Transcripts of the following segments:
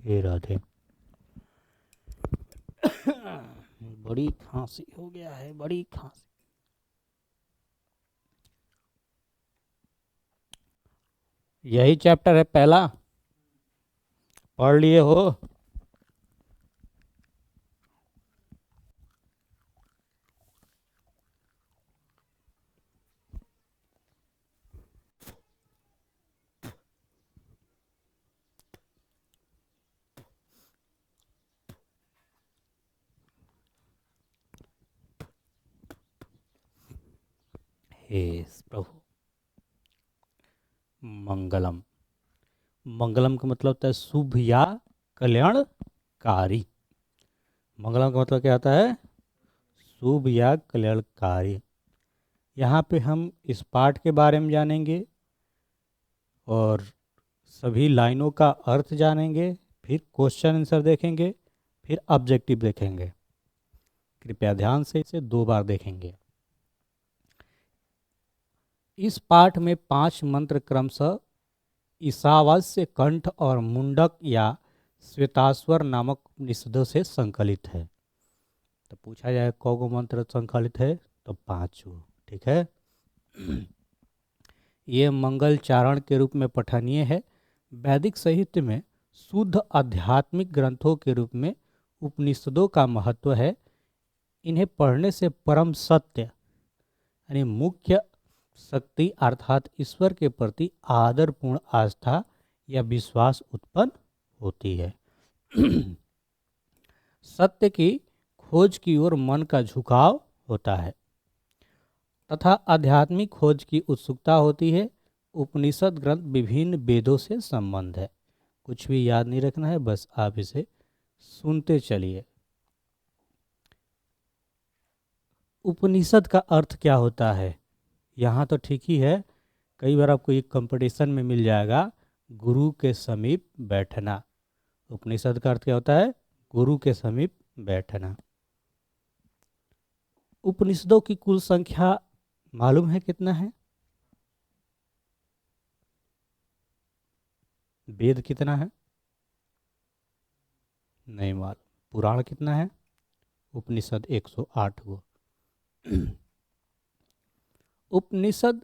हे राधे। बड़ी खांसी हो गया है, बड़ी खांसी। यही चैप्टर है पहला, पढ़ लिए हो? हे प्रभु। मंगलम, मंगलम का मतलब होता है शुभ या कल्याणकारी। मंगलम का मतलब क्या होता है? शुभ या कल्याणकारी। यहाँ पे हम इस पाठ के बारे में जानेंगे और सभी लाइनों का अर्थ जानेंगे, फिर क्वेश्चन आंसर देखेंगे, फिर ऑब्जेक्टिव देखेंगे। कृपया ध्यान से इसे 2 बार देखेंगे। इस पाठ में 5 मंत्र क्रमशः ईशावास्य, कंठ और मुंडक या श्वेताश्वर नामक निषदों से संकलित है। तो पूछा जाए कौगो मंत्र संकलित है, तो 5। ठीक है। ये मंगल चारण के रूप में पठनीय है। वैदिक साहित्य में शुद्ध आध्यात्मिक ग्रंथों के रूप में उपनिषदों का महत्व है। इन्हें पढ़ने से परम सत्य यानी मुख्य शक्ति अर्थात ईश्वर के प्रति आदरपूर्ण आस्था या विश्वास उत्पन्न होती है। सत्य की खोज की ओर मन का झुकाव होता है तथा आध्यात्मिक खोज की उत्सुकता होती है। उपनिषद ग्रंथ विभिन्न वेदों से संबंध है। कुछ भी याद नहीं रखना है, बस आप इसे सुनते चलिए। उपनिषद का अर्थ क्या होता है? यहाँ तो ठीक ही है, कई बार आपको एक कंपटीशन में मिल जाएगा, गुरु के समीप बैठना। उपनिषद का अर्थ क्या होता है? गुरु के समीप बैठना। उपनिषदों की कुल संख्या मालूम है कितना है? वेद कितना है? नहीं मालूम। पुराण कितना है? उपनिषद 108 गो। उपनिषद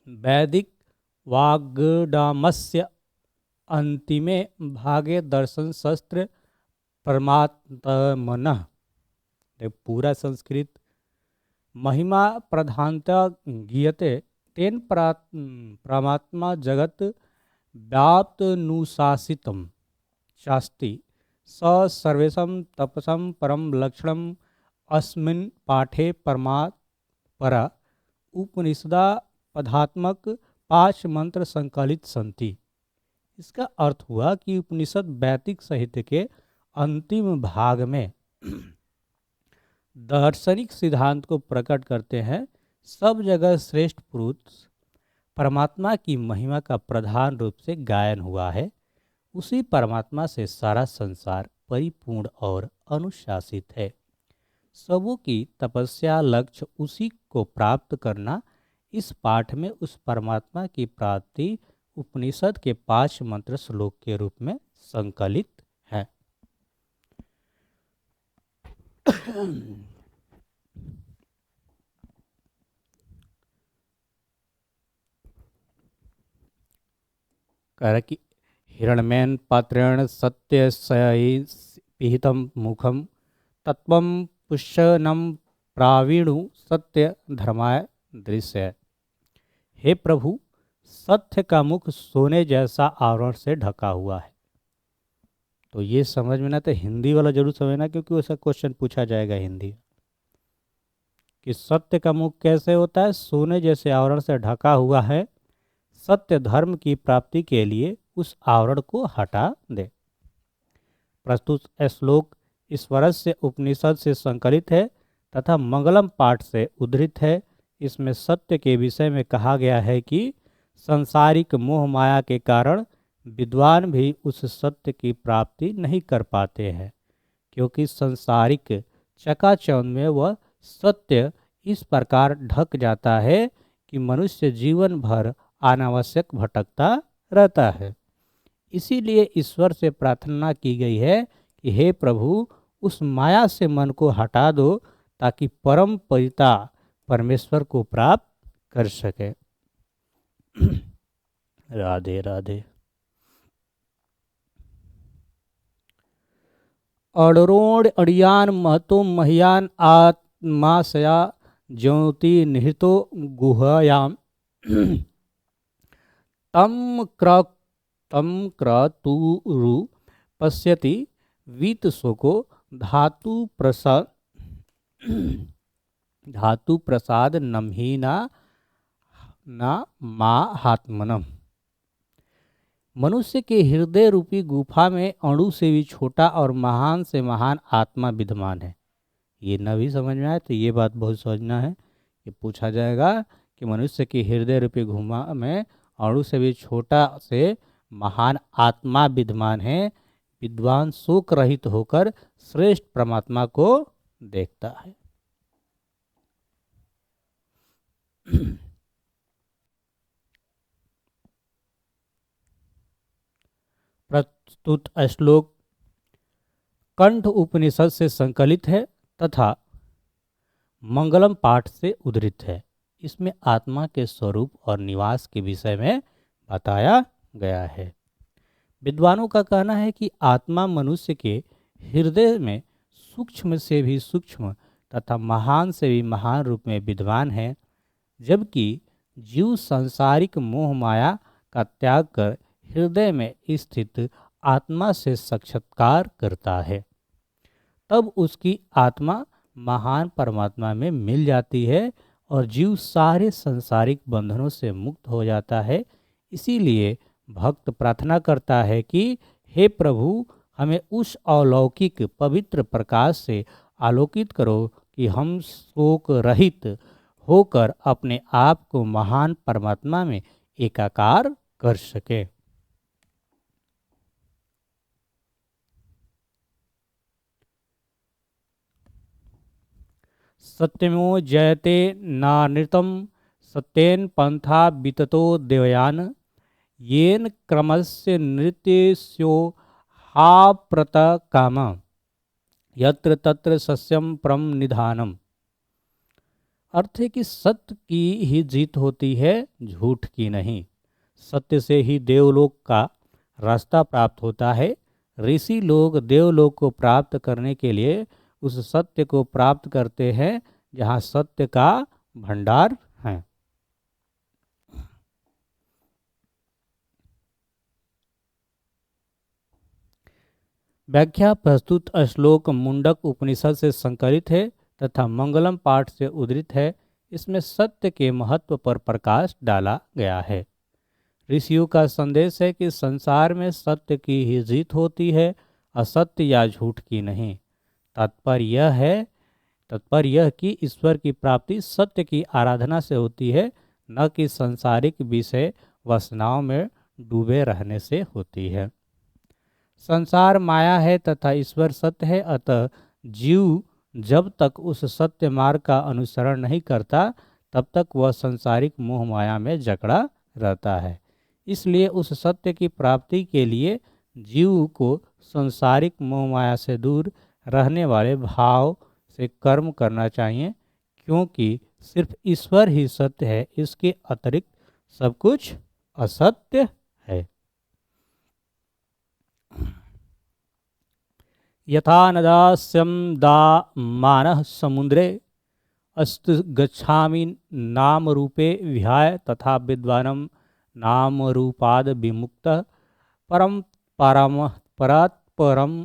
वैदिक वाग्डामस्य अंतिमे भागे दर्शन शास्त्र परमात्मनः, पूरा संस्कृत, महिमा प्रधानता गीयते तेन परमात्मा जगत व्याप्तनुशासितम शास्ति स सर्वेशम तपसम परम लक्षणम अस्मिन् पाठे परा उपनिषदा पदात्मक 5 मंत्र संकलित संति। इसका अर्थ हुआ कि उपनिषद वैदिक साहित्य के अंतिम भाग में दार्शनिक सिद्धांत को प्रकट करते हैं। सब जगह श्रेष्ठ पुरुष परमात्मा की महिमा का प्रधान रूप से गायन हुआ है। उसी परमात्मा से सारा संसार परिपूर्ण और अनुशासित है। सबों की तपस्या लक्ष्य उसी को प्राप्त करना। इस पाठ में उस परमात्मा की प्राप्ति उपनिषद के 5 मंत्र श्लोक के रूप में संकलित है। कह रहा कि हिरण्मयन पात्रेण सत्य पिहितम मुखम तत्वम पुष्यनम प्रावीणु सत्य धर्माय दृश्य। हे प्रभु, सत्य का मुख सोने जैसा आवरण से ढका हुआ है। तो ये समझ में ना, तो हिंदी वाला जरूर समझना, क्योंकि वैसा क्वेश्चन पूछा जाएगा हिंदी कि सत्य का मुख कैसे होता है? सोने जैसे आवरण से ढका हुआ है। सत्य धर्म की प्राप्ति के लिए उस आवरण को हटा दे। प्रस्तुत श्लोक ईश्वरस्य उपनिषद से संकलित है तथा मंगलम पाठ से उद्धृत है। इसमें सत्य के विषय में कहा गया है कि सांसारिक मोह माया के कारण विद्वान भी उस सत्य की प्राप्ति नहीं कर पाते हैं, क्योंकि सांसारिक चकाचौंध में वह सत्य इस प्रकार ढक जाता है कि मनुष्य जीवन भर अनावश्यक भटकता रहता है। इसीलिए ईश्वर से प्रार्थना की गई है कि हे प्रभु, उस माया से मन को हटा दो ताकि परम पिता परमेश्वर को प्राप्त कर सके। राधे राधे। अडरोण अड़ियान महतो महियान आत्माशया ज्योति निहितो गुहयाम तम क्रतुरु पश्यति वीत शोको धातु प्रसाद नमहीना न माहात्मनम। मनुष्य के हृदय रूपी गुफा में अणु से भी छोटा और महान से महान आत्मा विद्यमान है। ये न भी समझ में आए तो ये बात बहुत समझना है। ये पूछा जाएगा कि मनुष्य के हृदय रूपी गुफा में अणु से भी छोटा से महान आत्मा विद्यमान है। विद्वान शोक रहित होकर श्रेष्ठ परमात्मा को देखता है। प्रस्तुत श्लोक कंठ उपनिषद से संकलित है तथा मंगलम पाठ से उद्धृत है। इसमें आत्मा के स्वरूप और निवास के विषय में बताया गया है। विद्वानों का कहना है कि आत्मा मनुष्य के हृदय में सूक्ष्म से भी सूक्ष्म तथा महान से भी महान रूप में विद्वान है, जबकि जीव सांसारिक मोह माया का त्याग कर हृदय में स्थित आत्मा से साक्षात्कार करता है। तब उसकी आत्मा महान परमात्मा में मिल जाती है और जीव सारे सांसारिक बंधनों से मुक्त हो जाता है। इसीलिए भक्त प्रार्थना करता है कि हे प्रभु, हमें उस अलौकिक पवित्र प्रकाश से आलोकित करो कि हम शोक रहित होकर अपने आप को महान परमात्मा में एकाकार कर सके। सत्यमो जयते नानृतम सत्येन पंथा विततो देवयान येन क्रमस्य नृत्यस्यो हाप्रत काम यत्र तत्र सस्यम परम निधानम। अर्थ है कि सत्य की ही जीत होती है, झूठ की नहीं। सत्य से ही देवलोक का रास्ता प्राप्त होता है। ऋषि लोग देवलोक को प्राप्त करने के लिए उस सत्य को प्राप्त करते हैं जहाँ सत्य का भंडार है। व्याख्या प्रस्तुत श्लोक मुंडक उपनिषद से संकलित है तथा मंगलम पाठ से उद्धृत है। इसमें सत्य के महत्व पर प्रकाश डाला गया है। ऋषियों का संदेश है कि संसार में सत्य की ही जीत होती है, असत्य या झूठ की नहीं। तात्पर्य यह कि ईश्वर की प्राप्ति सत्य की आराधना से होती है, न कि सांसारिक विषय वासनाओं में डूबे रहने से होती है। संसार माया है तथा ईश्वर सत्य है, अतः जीव जब तक उस सत्य मार्ग का अनुसरण नहीं करता तब तक वह सांसारिक मोह माया में जकड़ा रहता है। इसलिए उस सत्य की प्राप्ति के लिए जीव को सांसारिक मोह माया से दूर रहने वाले भाव से कर्म करना चाहिए, क्योंकि सिर्फ ईश्वर ही सत्य है, इसके अतिरिक्त सब कुछ असत्य है। यथा नदास्यं दामानः समुद्रे अस्त गच्छामि नाम रूपे विहाय तथा विद्वानं नाम रूपाद विमुक्तः परम परात् परम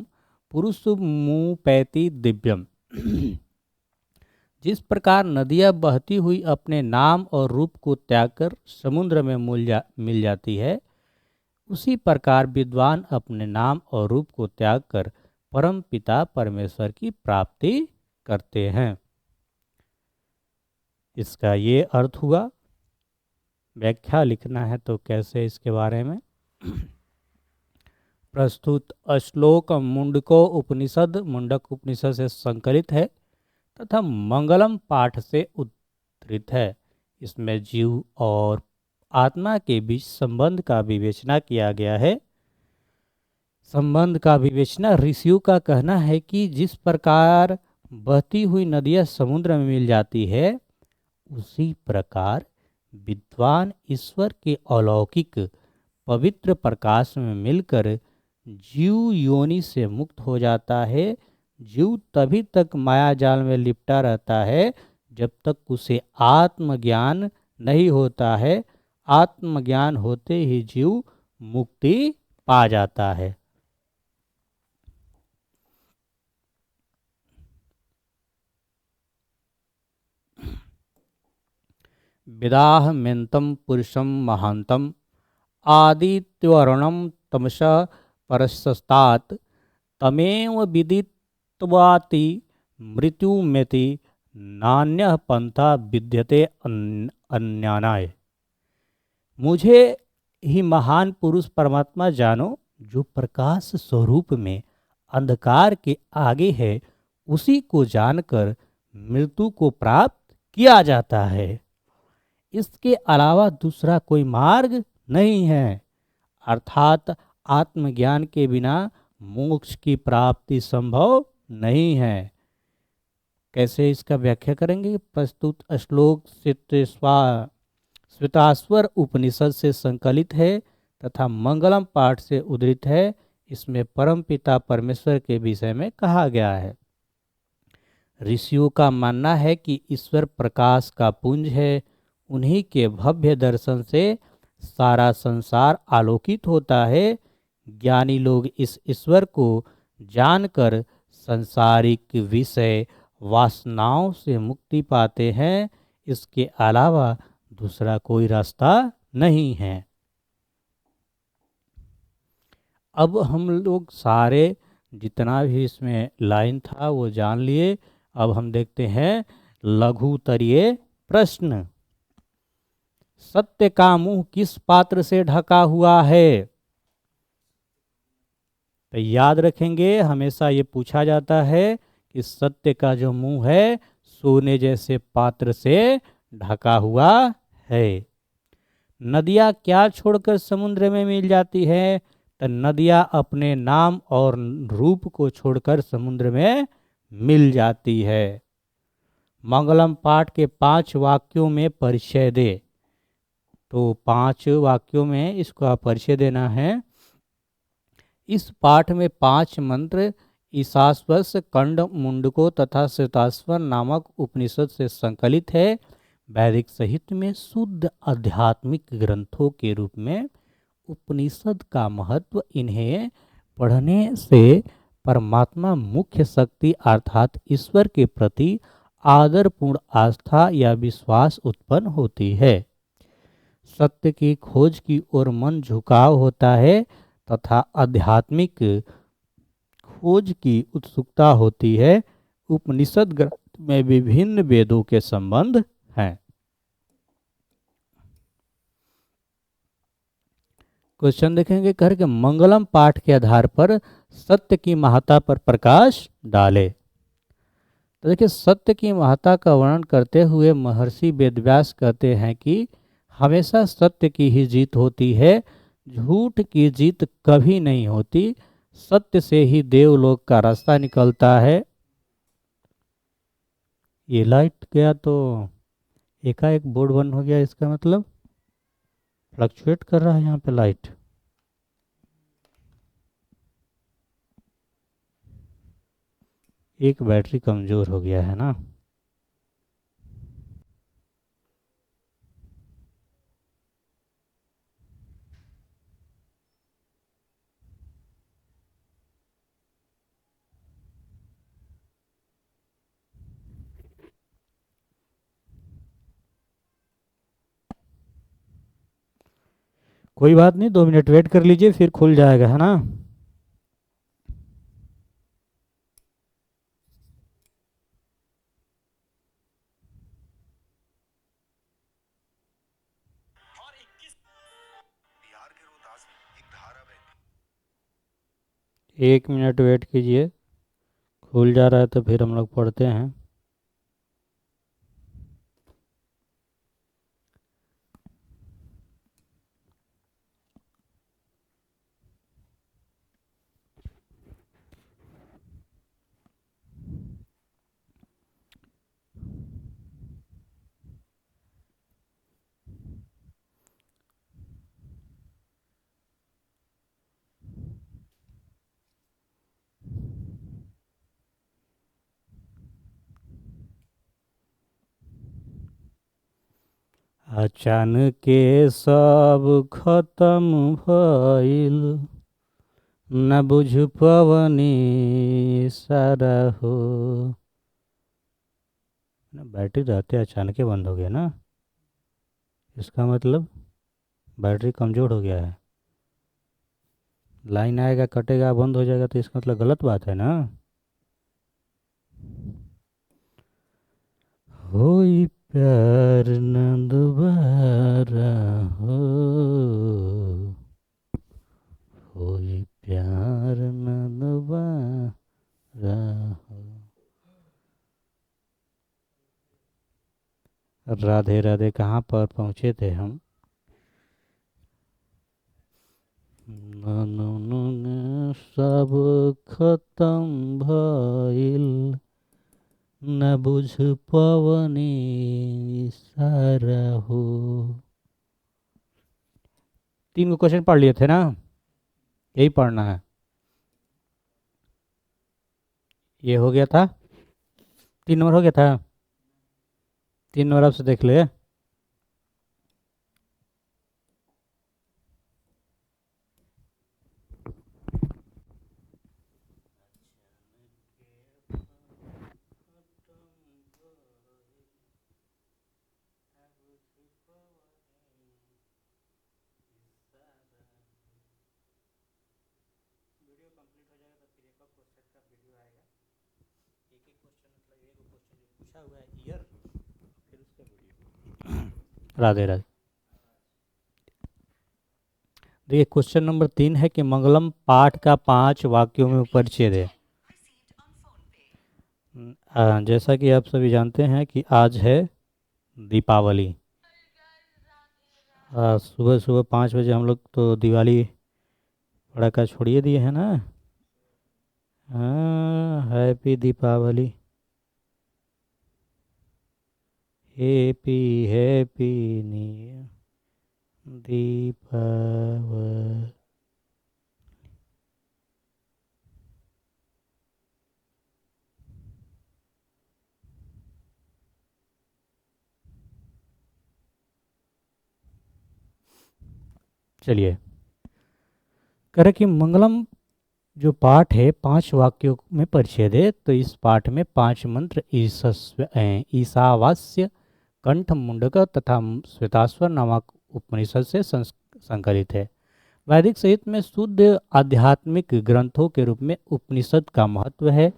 पुरुषमुपैति दिव्यम। जिस प्रकार नदियाँ बहती हुई अपने नाम और रूप को त्याग कर समुद्र में मिल जाती है, उसी प्रकार विद्वान अपने नाम और रूप को त्याग कर परम पिता परमेश्वर की प्राप्ति करते हैं। इसका ये अर्थ हुआ। व्याख्या लिखना है तो कैसे, इसके बारे में प्रस्तुत श्लोक मुंडक उपनिषद से संकलित है तथा मंगलम पाठ से उद्धृत है। इसमें जीव और आत्मा के बीच संबंध का विवेचना किया गया है। संबंध का विवेचना ऋषियों का कहना है कि जिस प्रकार बहती हुई नदियाँ समुद्र में मिल जाती है, उसी प्रकार विद्वान ईश्वर के अलौकिक पवित्र प्रकाश में मिलकर जीव योनि से मुक्त हो जाता है। जीव तभी तक माया जाल में लिपटा रहता है जब तक उसे आत्मज्ञान नहीं होता है। आत्मज्ञान होते ही जीव मुक्ति पा जाता है। विदाहमेन्तं पुरुषं महान्तं आदित्यवर्णं तमसः परस्तात् तमेव विदित्वाति मृत्युमेति नान्यः पंथा विद्यते अन्यानाय। मुझे ही महान पुरुष परमात्मा जानो, जो प्रकाश स्वरूप में अंधकार के आगे है, उसी को जानकर मृत्यु को प्राप्त किया जाता है। इसके अलावा दूसरा कोई मार्ग नहीं है। अर्थात आत्मज्ञान के बिना मोक्ष की प्राप्ति संभव नहीं है। कैसे इसका व्याख्या करेंगे? प्रस्तुत श्लोक श्वेताश्वर उपनिषद से संकलित है तथा मंगलम पाठ से उद्धृत है। इसमें परमपिता परमेश्वर के विषय में कहा गया है। ऋषियों का मानना है कि ईश्वर प्रकाश का पुंज है। उन्हीं के भव्य दर्शन से सारा संसार आलोकित होता है। ज्ञानी लोग इस ईश्वर को जानकर सांसारिक विषय वासनाओं से मुक्ति पाते हैं। इसके अलावा दूसरा कोई रास्ता नहीं है। अब हम लोग सारे जितना भी इसमें लाइन था वो जान लिए। अब हम देखते हैं लघुतरीय प्रश्न। सत्य का मुंह किस पात्र से ढका हुआ है? तो याद रखेंगे, हमेशा ये पूछा जाता है कि सत्य का जो मुंह है सोने जैसे पात्र से ढका हुआ है। नदियाँ क्या छोड़कर समुद्र में मिल जाती है? तो नदियाँ अपने नाम और रूप को छोड़कर समुद्र में मिल जाती है। मंगलम पाठ के 5 वाक्यों में परिचय दे। तो 5 वाक्यों में इसका परिचय देना है। इस पाठ में 5 मंत्र ईशाश्वस, कंड, मुंडको तथा श्वेताश्वर नामक उपनिषद से संकलित है। वैदिक साहित्य में शुद्ध आध्यात्मिक ग्रंथों के रूप में उपनिषद का महत्व इन्हें पढ़ने से परमात्मा मुख्य शक्ति अर्थात ईश्वर के प्रति आदरपूर्ण आस्था या विश्वास उत्पन्न होती है। सत्य की खोज की ओर मन झुकाव होता है तथा आध्यात्मिक खोज की उत्सुकता होती है। उपनिषद ग्रंथ में विभिन्न वेदों के संबंध हैं। क्वेश्चन देखेंगे, कह के मंगलम पाठ के आधार पर सत्य की महत्ता पर प्रकाश डाले। तो देखिए, सत्य की महत्ता का वर्णन करते हुए महर्षि वेदव्यास कहते हैं कि हमेशा सत्य की ही जीत होती है, झूठ की जीत कभी नहीं होती। सत्य से ही देवलोक का रास्ता निकलता है। ये लाइट गया तो एकाएक बोर्ड बंद हो गया, इसका मतलब फ्लक्चुएट कर रहा है यहाँ पे लाइट। एक बैटरी कमजोर हो गया है ना। कोई बात नहीं, 2 मिनट वेट कर लीजिए, फिर खुल जाएगा, है ना। एक मिनट वेट कीजिए, खुल जा रहा है तो फिर हम लोग पढ़ते हैं। अचानक के सब खत्म भइल, न बुझ पवनी सारा हो। बैटरी रहते अचानक ही बंद हो गया ना, इसका मतलब बैटरी कमज़ोर हो गया है। लाइन आएगा कटेगा बंद हो जाएगा तो इसका मतलब गलत बात है ना। होई प्यार न दोबारा हो, होई प्यार न दोबारा हो। राधे राधे कहाँ पर पहुँचे थे हम। सब खत्म भइल, न बुझ पवनी सारा हो। 3 क्वेश्चन पढ़ लिए थे ना, यही पढ़ना है। ये हो गया था, 3 नंबर हो गया था। 3 नंबर आपसे देख ले। राधे राधे। देखिए क्वेश्चन नंबर 3 है कि मंगलम पाठ का 5 वाक्यों में परिचय दे। जैसा कि आप सभी जानते हैं कि आज है दीपावली। सुबह सुबह 5 बजे हम लोग तो दिवाली पटाखा छोड़िए दिए हैं ना। हाँ, happy Deepavali, happy happy new Deepavali. चलिए, कह रहे कि मंगलम जो पाठ है 5 वाक्यों में परिचय दे। तो इस पाठ में 5 मंत्र ईशावास्य, कंठ, मुंडक तथा श्वेताश्वर नामक उपनिषद से संकलित है। वैदिक साहित्य में शुद्ध आध्यात्मिक ग्रंथों के रूप में उपनिषद का महत्व है।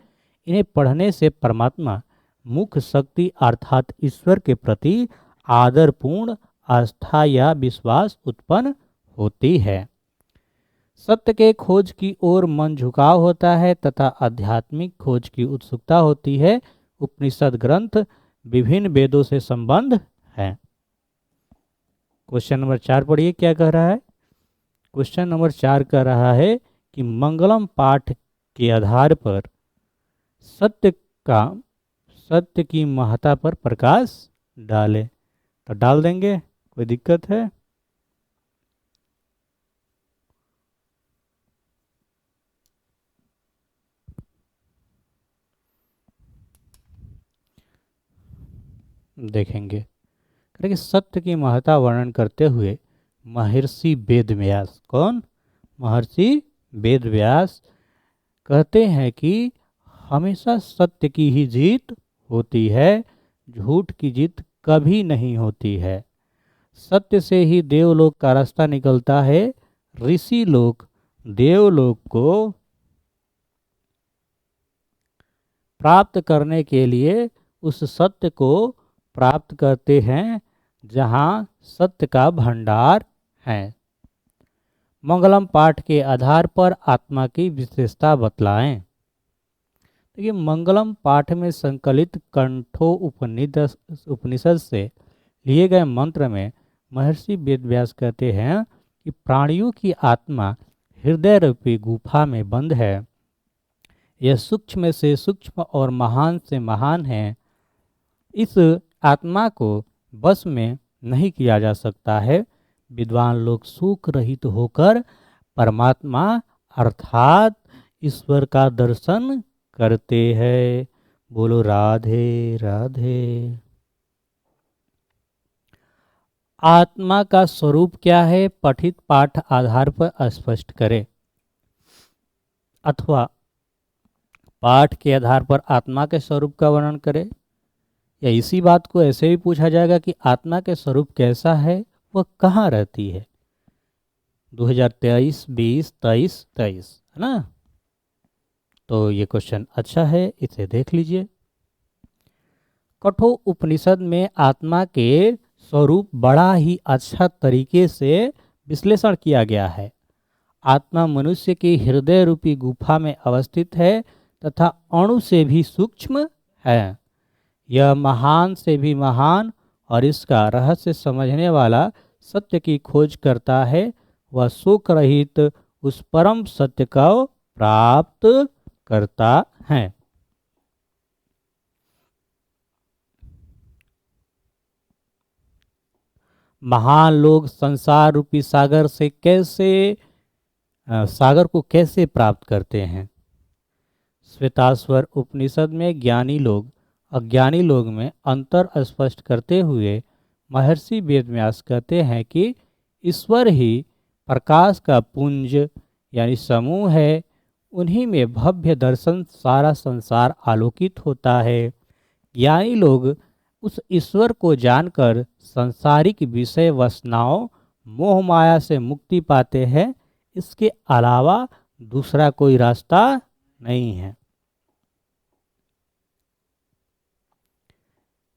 इन्हें पढ़ने से परमात्मा मुख्य शक्ति अर्थात ईश्वर के प्रति आदरपूर्ण आस्था या विश्वास उत्पन्न होती है। सत्य के खोज की ओर मन झुकाव होता है तथा आध्यात्मिक खोज की उत्सुकता होती है। उपनिषद ग्रंथ विभिन्न वेदों से संबंध है। क्वेश्चन नंबर 4 पढ़िए क्या कह रहा है। क्वेश्चन नंबर 4 कह रहा है कि मंगलम पाठ के आधार पर सत्य का सत्य की महत्ता पर प्रकाश डाले। तो डाल देंगे, कोई दिक्कत है। देखेंगे। करेंगे सत्य की महत्ता वर्णन करते हुए महर्षि वेदव्यास, कौन? महर्षि वेदव्यास कहते हैं कि हमेशा सत्य की ही जीत होती है, झूठ की जीत कभी नहीं होती है। सत्य से ही देवलोक का रास्ता निकलता है। ऋषि लोग देवलोक को प्राप्त करने के लिए उस सत्य को प्राप्त करते हैं जहाँ सत्य का भंडार है। मंगलम पाठ के आधार पर आत्मा की विशेषता बतलाएं। देखिए मंगलम पाठ में संकलित कंठो उपनिषद से लिए गए मंत्र में महर्षि वेदव्यास कहते हैं कि प्राणियों की आत्मा हृदय रूपी गुफा में बंद है। यह सूक्ष्म से सूक्ष्म और महान से महान है। इस आत्मा को बस में नहीं किया जा सकता है। विद्वान लोग सुख रहित होकर परमात्मा अर्थात ईश्वर का दर्शन करते हैं। बोलो राधे राधे। आत्मा का स्वरूप क्या है, पठित पाठ आधार पर स्पष्ट करें। अथवा पाठ के आधार पर आत्मा के स्वरूप का वर्णन करें, या इसी बात को ऐसे भी पूछा जाएगा कि आत्मा के स्वरूप कैसा है, वह कहाँ रहती है। 2023, 20, 23, 23 है ना। तो ये क्वेश्चन अच्छा है, इसे देख लीजिए। कठोर उपनिषद में आत्मा के स्वरूप बड़ा ही अच्छा तरीके से विश्लेषण किया गया है। आत्मा मनुष्य की हृदय रूपी गुफा में अवस्थित है तथा अणु से भी सूक्ष्म है। यह महान से भी महान और इसका रहस्य समझने वाला सत्य की खोज करता है। वह शोक रहित उस परम सत्य को प्राप्त करता है। महान लोग संसार रूपी सागर से सागर को कैसे प्राप्त करते हैं। श्वेताश्वर उपनिषद में ज्ञानी लोग अज्ञानी लोग में अंतर स्पष्ट करते हुए महर्षि वेदव्यास कहते हैं कि ईश्वर ही प्रकाश का पुंज यानी समूह है। उन्हीं में भव्य दर्शन सारा संसार आलोकित होता है। ज्ञानी लोग उस ईश्वर को जानकर सांसारिक विषय वासनाओं मोह माया से मुक्ति पाते हैं। इसके अलावा दूसरा कोई रास्ता नहीं है।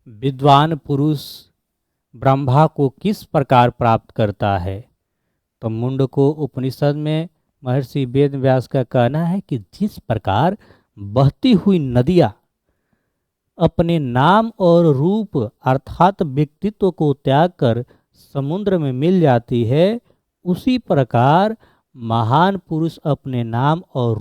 विद्वान पुरुष ब्रह्मा को किस प्रकार प्राप्त करता है। तो मुंडको उपनिषद में महर्षि वेदव्यास का कहना है कि जिस प्रकार बहती हुई नदियाँ अपने नाम और रूप अर्थात व्यक्तित्व को त्याग कर समुद्र में मिल जाती है, उसी प्रकार महान पुरुष अपने नाम और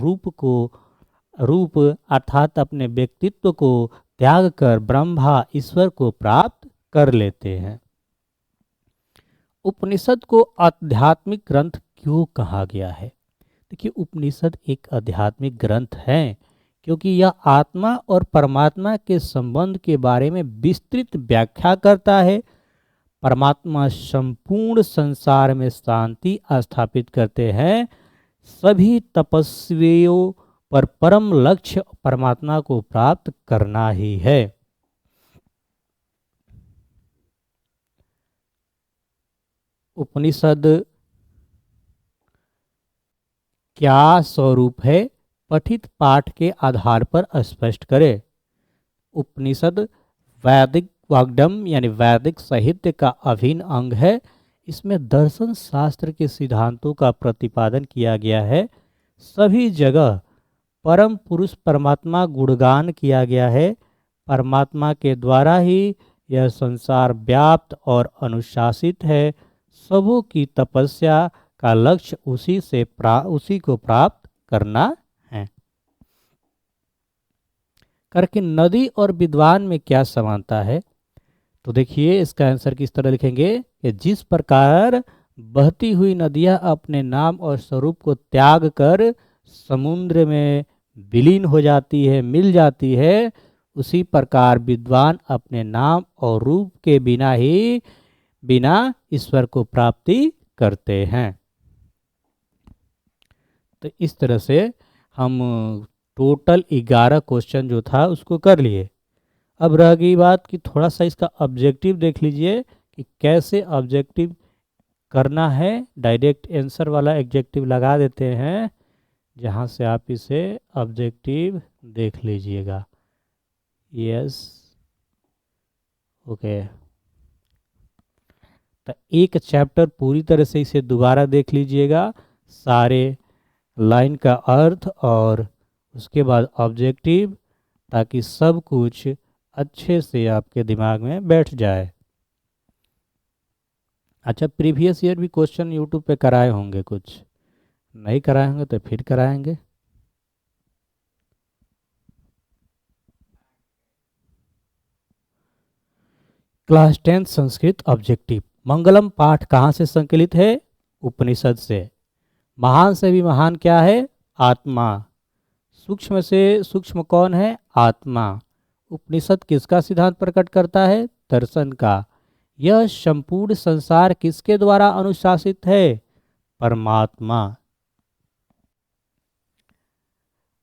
रूप अर्थात अपने व्यक्तित्व को त्याग कर ब्रह्मा ईश्वर को प्राप्त कर लेते हैं। उपनिषद को आध्यात्मिक ग्रंथ क्यों कहा गया है। देखिए, उपनिषद एक आध्यात्मिक ग्रंथ है क्योंकि यह आत्मा और परमात्मा के संबंध के बारे में विस्तृत व्याख्या करता है। परमात्मा संपूर्ण संसार में शांति स्थापित करते हैं। सभी तपस्वियों पर परम लक्ष्य परमात्मा को प्राप्त करना ही है। उपनिषद क्या स्वरूप है, पठित पाठ के आधार पर स्पष्ट करें। उपनिषद वैदिक वाग्दम यानी वैदिक साहित्य का अभिन्न अंग है। इसमें दर्शन शास्त्र के सिद्धांतों का प्रतिपादन किया गया है। सभी जगह परम पुरुष परमात्मा गुणगान किया गया है। परमात्मा के द्वारा ही यह संसार व्याप्त और अनुशासित है। सबों की तपस्या का लक्ष्य उसी को प्राप्त करना है। करके नदी और विद्वान में क्या समानता है। तो देखिए, इसका आंसर किस तरह लिखेंगे कि जिस प्रकार बहती हुई नदियां अपने नाम और स्वरूप को त्याग कर समुद्र में विलीन हो जाती है, मिल जाती है, उसी प्रकार विद्वान अपने नाम और रूप के बिना ईश्वर को प्राप्ति करते हैं। तो इस तरह से हम टोटल 11 क्वेश्चन जो था उसको कर लिए। अब रह गई बात कि थोड़ा सा इसका ऑब्जेक्टिव देख लीजिए कि कैसे ऑब्जेक्टिव करना है। डायरेक्ट आंसर वाला एग्जेक्टिव लगा देते हैं, जहाँ से आप इसे ऑब्जेक्टिव देख लीजिएगा। Yes, okay. तो एक चैप्टर पूरी तरह से इसे दोबारा देख लीजिएगा, सारे लाइन का अर्थ और उसके बाद ऑब्जेक्टिव, ताकि सब कुछ अच्छे से आपके दिमाग में बैठ जाए। अच्छा, प्रीवियस ईयर भी क्वेश्चन यूट्यूब पे कराए होंगे, कुछ नहीं कराए होंगे तो फिर कराएंगे। Class 10 Sanskrit objective. मंगलम पाठ कहाँ से संकलित है। उपनिषद से। महान से भी महान क्या है, आत्मा। सूक्ष्म से सूक्ष्म कौन है, आत्मा। उपनिषद किसका सिद्धांत प्रकट करता है, दर्शन का। यह संपूर्ण संसार किसके द्वारा अनुशासित है? परमात्मा।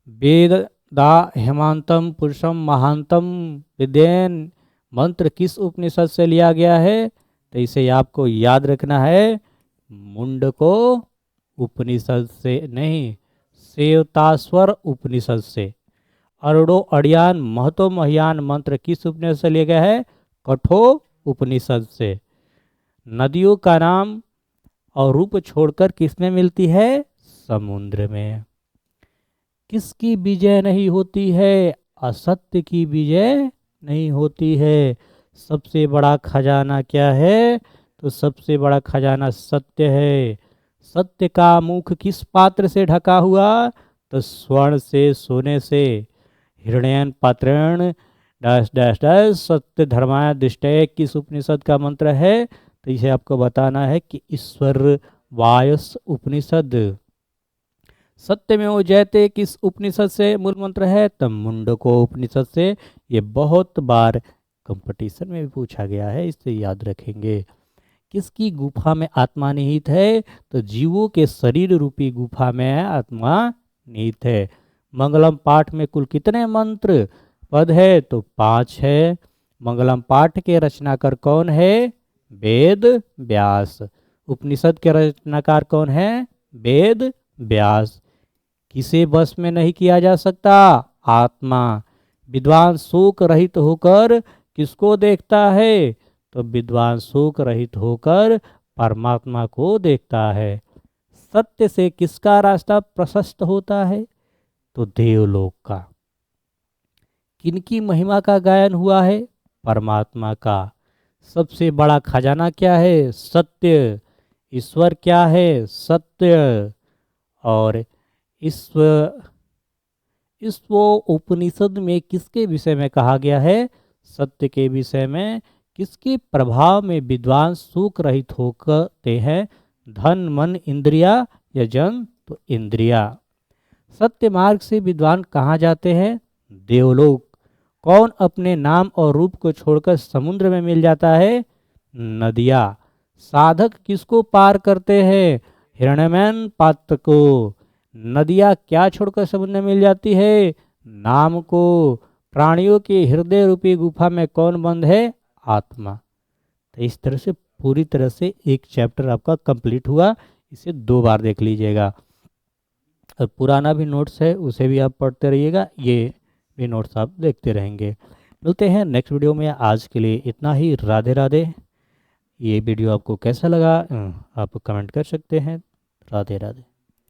वेदा हेमांतम पुरुषम महांतम विद्येन मंत्र किस उपनिषद से लिया गया है? तो इसे आपको याद रखना है, मुंडको उपनिषद से नहीं, सेवतास्वर उपनिषद से। अरड़ो अड़ियान महतो महियान मंत्र किस उपनिषद से लिया गया है? कठो उपनिषद से। नदियों का नाम और रूप छोड़कर किसमें मिलती है? समुद्र में। किसकी विजय नहीं होती है? असत्य की विजय नहीं होती है। सबसे बड़ा खजाना क्या है? तो सबसे बड़ा खजाना सत्य है। सत्य का मुख किस पात्र से ढका हुआ? तो स्वर्ण से, सोने से। हिरण्यन पात्रेण डैश डैश डैश सत्य धर्माय दिष्टय किस उपनिषद का मंत्र है? तो इसे आपको बताना है कि ईश्वर वायस उपनिषद। सत्य में वो जयते किस उपनिषद से मूल मंत्र है? तो मुंडको उपनिषद से। ये बहुत बार कंपटीशन में भी पूछा गया है, इससे याद रखेंगे। किसकी गुफा में आत्मा निहित है? तो जीवों के शरीर रूपी गुफा में आत्मा निहित है। मंगलम पाठ में कुल कितने मंत्र पद है? तो 5 है। मंगलम पाठ के रचनाकार कौन है? वेद व्यास। उपनिषद के रचनाकार कौन है? वेद व्यास। किसे बस में नहीं किया जा सकता? आत्मा। विद्वान शोक रहित होकर किसको देखता है? तो विद्वान शोक रहित होकर परमात्मा को देखता है। सत्य से किसका रास्ता प्रशस्त होता है? तो देवलोक का। किनकी महिमा का गायन हुआ है? परमात्मा का। सबसे बड़ा खजाना क्या है? सत्य। ईश्वर क्या है? सत्य। और इस उपनिषद में किसके विषय में कहा गया है? सत्य के विषय में। किसके प्रभाव में विद्वान सुख रहित होते हैं? धन मन इंद्रिया या जन? तो इंद्रिया। सत्य मार्ग से विद्वान कहाँ जाते हैं? देवलोक। कौन अपने नाम और रूप को छोड़कर समुद्र में मिल जाता है? नदिया। साधक किसको पार करते हैं? हिरण्यमय पात्र को। नदियाँ क्या छोड़कर समुद्र में मिल जाती है? नाम को। प्राणियों के हृदय रूपी गुफा में कौन बंद है? आत्मा। तो इस तरह से पूरी तरह से एक चैप्टर आपका कंप्लीट हुआ। इसे 2 बार देख लीजिएगा। और पुराना भी नोट्स है, उसे भी आप पढ़ते रहिएगा, ये भी नोट्स आप देखते रहेंगे। मिलते हैं नेक्स्ट वीडियो में। आज के लिए इतना ही। राधे राधे। ये वीडियो आपको कैसा लगा आप कमेंट कर सकते हैं। राधे राधे।